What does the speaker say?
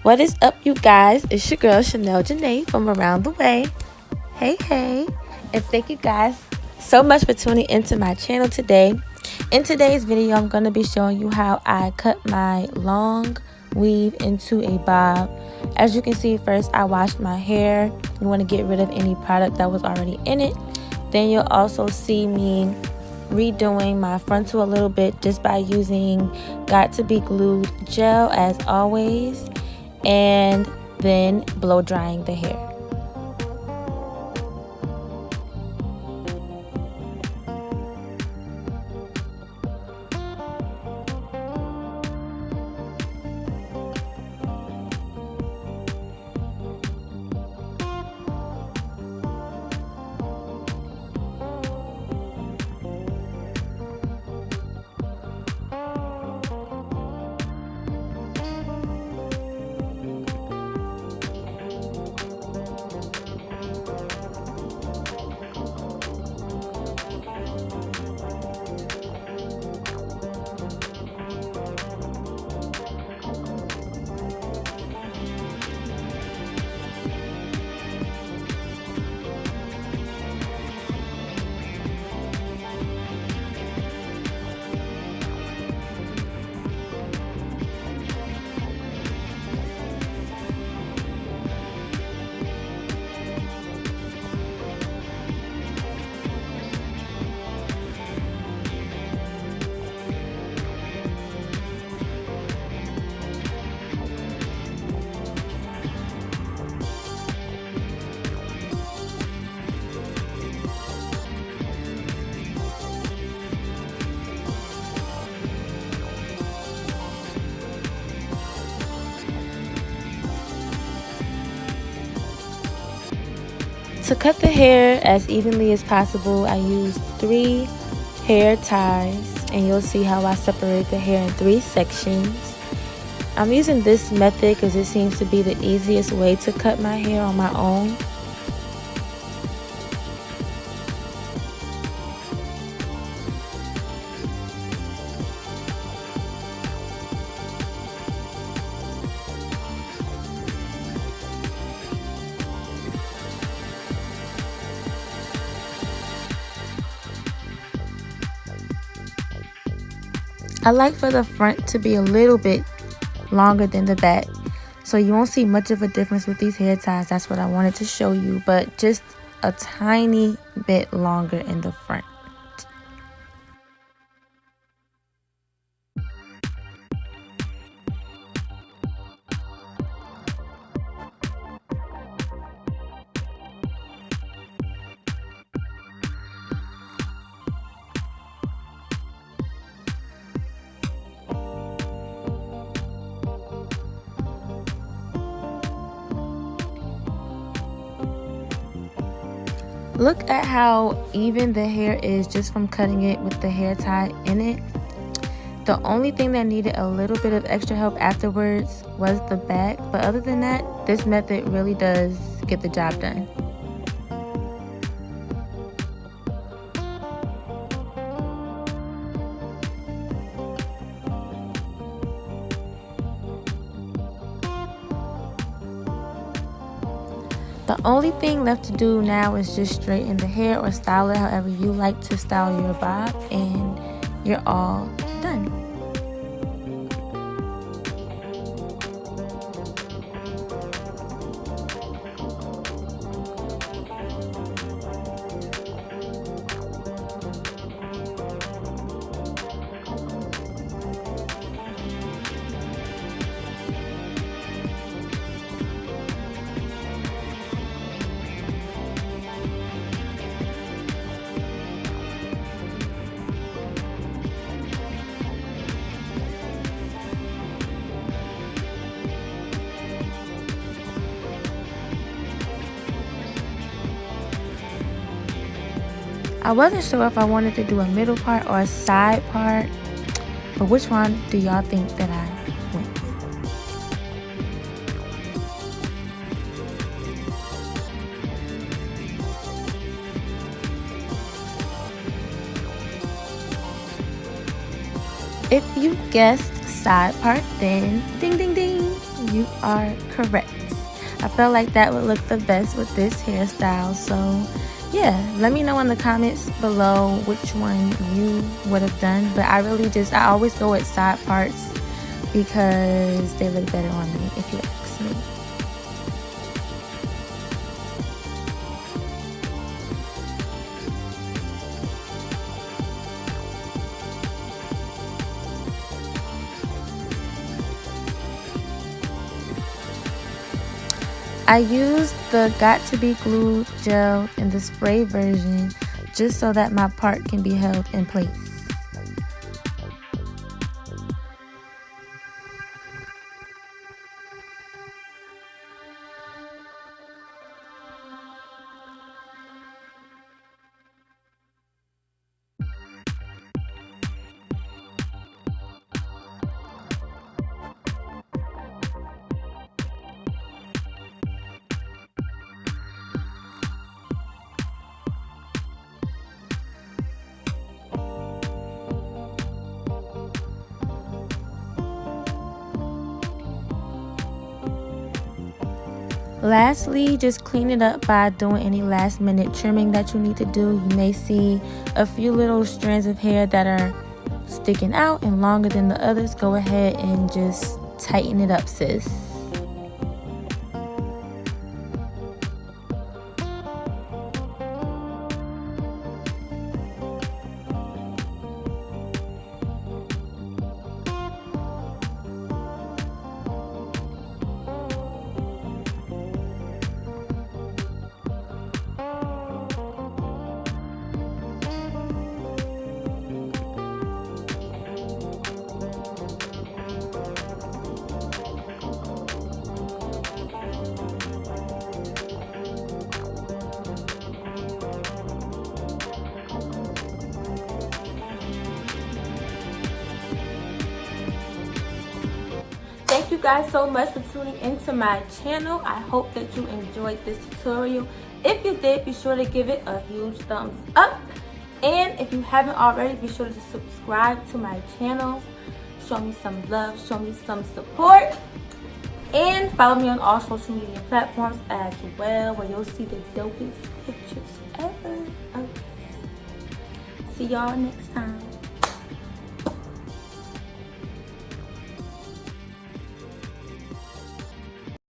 What is up, you guys? It's your girl Chanelle.janai from around the way. Hey, and thank you guys so much for tuning into my channel today. In today's video, I'm going to be showing you how I cut my long weave into a bob. As you can see, first I washed my hair. You want to get rid of any product that was already in it. Then you'll also see me redoing my frontal a little bit just by using Got to Be Glued gel as always, and then blow drying the hair. To cut the hair as evenly as possible, I used 3 hair ties, and you'll see how I separate the hair in 3 sections. I'm using this method because it seems to be the easiest way to cut my hair on my own. I like for the front to be a little bit longer than the back, so you won't see much of a difference with these hair ties. That's what I wanted to show you, but just a tiny bit longer in the front. Look at how even the hair is just from cutting it with the hair tie in it. The only thing that needed a little bit of extra help afterwards was the back, but other than that, this method really does get the job done. The only thing left to do now is just straighten the hair or style it however you like to style your bob, and you're all done. I wasn't sure if I wanted to do a middle part or a side part, but which one do y'all think that I went with? If you guessed side part, then ding ding ding, you are correct. I felt like that would look the best with this hairstyle. So yeah, let me know in the comments below which one you would have done. But I always go with side parts because they look better on me, if you ask me. I used the Got to Be Glued gel in the spray version just so that my part can be held in place. Lastly, just clean it up by doing any last minute trimming that you need to do. You may see a few little strands of hair that are sticking out and longer than the others. Go ahead and just tighten it up, sis. Thank you guys so much for tuning into my channel. I hope that you enjoyed this tutorial. If you did, be sure to give it a huge thumbs up. And if you haven't already, be sure to subscribe to my channel. Show me some love, show me some support. And follow me on all social media platforms as well, where you'll see the dopest pictures ever. Okay. See y'all next time.